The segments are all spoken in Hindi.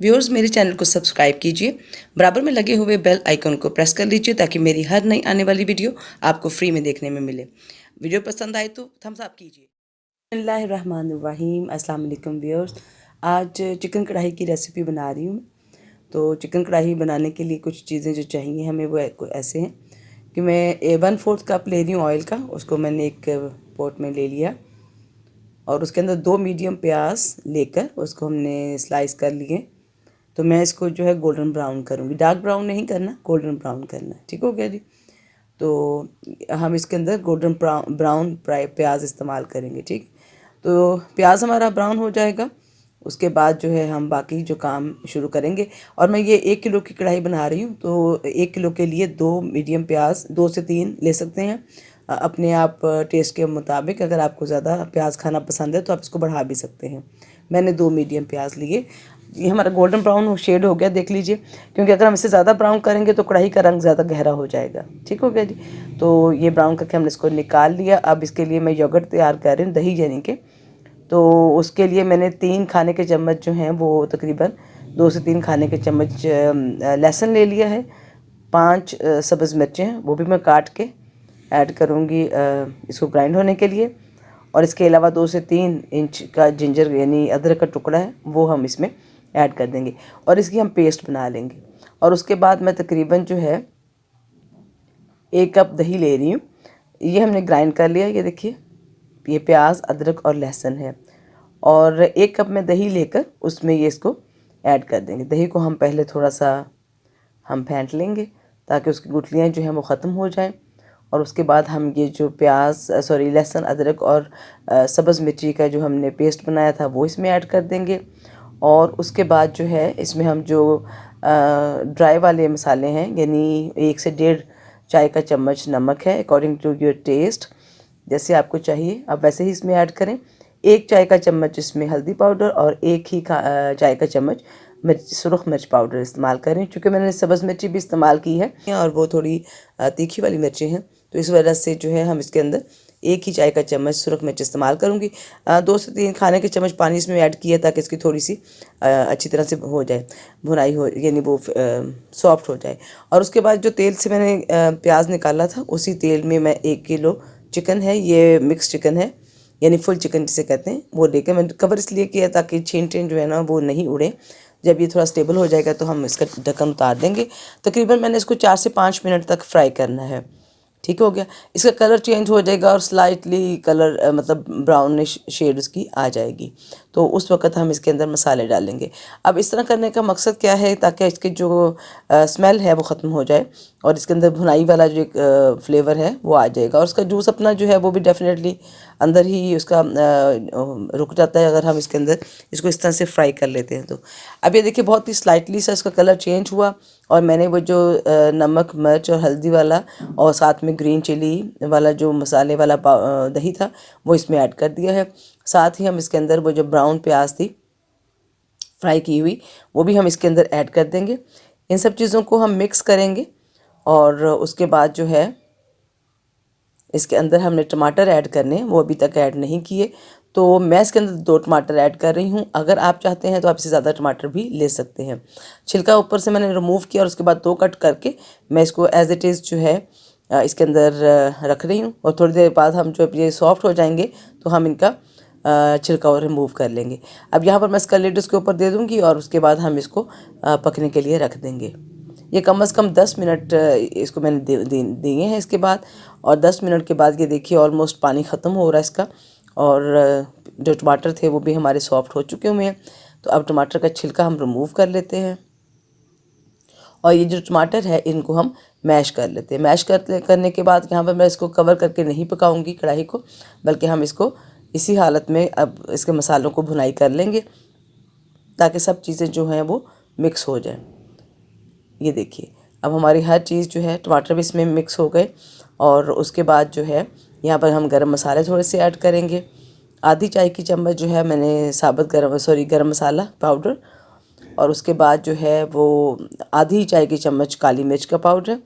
व्यूअर्स, मेरे चैनल को सब्सक्राइब कीजिए, बराबर में लगे हुए बेल आइकन को प्रेस कर लीजिए ताकि मेरी हर नई आने वाली वीडियो आपको फ्री में देखने में मिले। वीडियो पसंद आए तो थम्स अप कीजिए। बिस्मिल्लाहिर्रहमानिर्रहीम। अस्सलाम वालेकुम व्यूअर्स, आज चिकन कढ़ाई की रेसिपी बना रही हूँ। तो चिकन कढ़ाई बनाने के लिए कुछ चीज़ें जो चाहिए हमें वो ऐसे हैं कि मैं 1/4 कप ले रही हूँ ऑयल का। उसको मैंने एक पॉट में ले लिया और उसके अंदर 2 मीडियम प्याज लेकर उसको हमने स्लाइस कर लिए। तो मैं इसको जो है गोल्डन ब्राउन करूँगी, डार्क ब्राउन नहीं करना, गोल्डन ब्राउन करना। ठीक हो गया जी। तो हम इसके अंदर गोल्डन ब्राउन प्याज इस्तेमाल करेंगे। ठीक, तो प्याज हमारा ब्राउन हो जाएगा, उसके बाद जो है हम बाकी जो काम शुरू करेंगे। और मैं ये 1 किलो की कढ़ाई बना रही हूँ, तो 1 किलो के लिए 2 मीडियम प्याज, 2 से 3 ले सकते हैं अपने आप टेस्ट के मुताबिक। अगर आपको ज़्यादा प्याज खाना पसंद है तो आप इसको बढ़ा भी सकते हैं। मैंने 2 मीडियम प्याज लिए। ये हमारा गोल्डन ब्राउन शेड हो गया, देख लीजिए, क्योंकि अगर हम इसे ज़्यादा ब्राउन करेंगे तो कढ़ाई का रंग ज़्यादा गहरा हो जाएगा। ठीक हो गया जी। तो ये ब्राउन करके हमने इसको निकाल लिया। अब इसके लिए मैं योगर्ट तैयार कर रही हूँ, दही यानी के। तो उसके लिए मैंने 3 खाने के चम्मच जो हैं वो तकरीबन 2 से 3 खाने के चम्मच लहसुन ले लिया है। 5 सब्ज़ मिर्चें हैं, वो भी मैं काट के ऐड करूँगी इसको ग्राइंड होने के लिए। और इसके अलावा 2 से 3 इंच का जिंजर यानी अदरक का टुकड़ा है, वो हम इसमें ऐड कर देंगे और इसकी हम पेस्ट बना लेंगे। और उसके बाद मैं तकरीबन जो है 1 कप दही ले रही हूँ। ये हमने ग्राइंड कर लिया। ये देखिए, ये प्याज, अदरक और लहसुन है। और 1 कप में दही लेकर उसमें ये इसको ऐड कर देंगे। दही को हम पहले थोड़ा सा हम फेंट लेंगे ताकि उसकी गुठलियाँ जो हैं वो ख़त्म हो जाएं। और उसके बाद हम ये जो लहसुन, अदरक और सब्ज़ मिर्ची का जो हमने पेस्ट बनाया था वो इसमें ऐड कर देंगे। और उसके बाद जो है इसमें हम जो ड्राई वाले मसाले हैं, यानी 1 से 1.5 चाय का चम्मच नमक है, अकॉर्डिंग टू योर टेस्ट, जैसे आपको चाहिए आप वैसे ही इसमें ऐड करें। 1 चाय का चम्मच इसमें हल्दी पाउडर और 1 ही चाय का चम्मच सुरख मिर्च पाउडर इस्तेमाल करें, क्योंकि मैंने सब्ज़ मिर्ची भी इस्तेमाल की है और वो थोड़ी तीखी वाली मिर्ची हैं, तो इस वजह से जो है हम इसके अंदर 1 ही चाय का चम्मच सुरख मिर्च इस्तेमाल करूँगी। 2 से 3 खाने के चम्मच पानी इसमें ऐड किया ताकि इसकी थोड़ी सी अच्छी तरह से हो जाए, भुनाई हो, यानी वो सॉफ्ट हो जाए। और उसके बाद जो तेल से मैंने प्याज निकाला था उसी तेल में मैं 1 किलो चिकन है, ये मिक्स चिकन है यानी फुल चिकन जिसे कहते हैं, वो लेकर मैंने कवर इसलिए किया ताकि छींटे जो है ना वो नहीं उड़े। जब ये थोड़ा स्टेबल हो जाएगा तो हम इसका ढक्कन उतार देंगे। तकरीबन मैंने इसको 4 से 5 मिनट तक फ्राई करना है। ठीक हो गया। इसका कलर चेंज हो जाएगा और स्लाइटली कलर मतलब ब्राउनिश शेड उसकी आ जाएगी। तो उस वक़्त हम इसके अंदर मसाले डालेंगे। अब इस तरह करने का मकसद क्या है, ताकि इसकी जो स्मेल है वो ख़त्म हो जाए और इसके अंदर भुनाई वाला जो एक फ्लेवर है वो आ जाएगा और उसका जूस अपना जो है वो भी डेफिनेटली अंदर ही उसका रुक जाता है अगर हम इसके अंदर इसको इस तरह से फ्राई कर लेते हैं। तो अब ये देखिए, बहुत ही स्लाइटली सा इसका कलर चेंज हुआ और मैंने वो जो नमक, मिर्च और हल्दी वाला और साथ में ग्रीन चिली वाला जो मसाले वाला दही था वो इसमें ऐड कर दिया है। साथ ही हम इसके अंदर वो जो ब्राउन प्याज थी फ्राई की हुई वो भी हम इसके अंदर ऐड कर देंगे। इन सब चीज़ों को हम मिक्स करेंगे और उसके बाद जो है इसके अंदर हमने टमाटर ऐड करने, वो अभी तक ऐड नहीं किए, तो मैं इसके अंदर 2 टमाटर ऐड कर रही हूँ। अगर आप चाहते हैं तो आप इससे ज़्यादा टमाटर भी ले सकते हैं। छिलका ऊपर से मैंने रिमूव किया और उसके बाद 2 कट करके मैं इसको एज इट इज़ जो है इसके अंदर रख रही हूँ। और थोड़ी देर बाद हम जो ये सॉफ्ट हो जाएंगे तो हम इनका छिलका और रिमूव कर लेंगे। अब यहाँ पर मैं इसका लिड उसके ऊपर दे दूँगी और उसके बाद हम इसको पकने के लिए रख देंगे। ये कम से कम 10 मिनट इसको मैंने दिए हैं इसके बाद। और 10 मिनट के बाद ये देखिए ऑलमोस्ट पानी ख़त्म हो रहा है इसका और जो टमाटर थे वो भी हमारे सॉफ्ट हो चुके हुए हैं। तो अब टमाटर का छिलका हम रिमूव कर लेते हैं और ये जो टमाटर है इनको हम मैश कर लेते हैं। मैश करने के बाद यहाँ पर मैं इसको कवर करके नहीं पकाऊंगी कढ़ाई को, बल्कि हम इसको इसी हालत में अब इसके मसालों को भुनाई कर लेंगे ताकि सब चीज़ें जो हैं वो मिक्स हो जाए। ये देखिए, अब हमारी हर चीज़ जो है, टमाटर भी इसमें मिक्स हो गए। और उसके बाद जो है यहाँ पर हम गरम मसाले थोड़े से ऐड करेंगे। आधी चाय की चम्मच जो है मैंने गरम मसाला पाउडर, और उसके बाद जो है वो आधी चाय की चम्मच काली मिर्च का पाउडर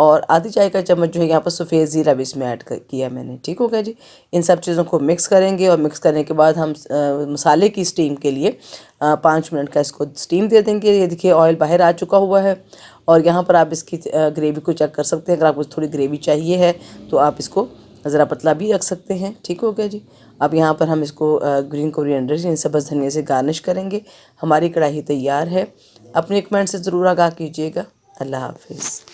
और आधी चाय का चम्मच जो है यहाँ पर सफ़ेद ज़ीरा भी इसमें ऐड किया मैंने। ठीक हो गया जी। इन सब चीज़ों को मिक्स करेंगे और मिक्स करने के बाद हम मसाले की स्टीम के लिए 5 मिनट का इसको स्टीम दे देंगे। ये देखिए ऑयल बाहर आ चुका हुआ है और यहाँ पर आप इसकी ग्रेवी को चेक कर सकते हैं। अगर आपको थोड़ी ग्रेवी चाहिए है तो आप इसको ज़रा पतला भी रख सकते हैं। ठीक हो गया जी। अब यहाँ पर हम इसको ग्रीन कोरिएंडर जिन सब्ज़ धनिया से गार्निश करेंगे। हमारी कढ़ाई तैयार है। अपने कमेंट से ज़रूर आगाह कीजिएगा। अल्लाह हाफिज़।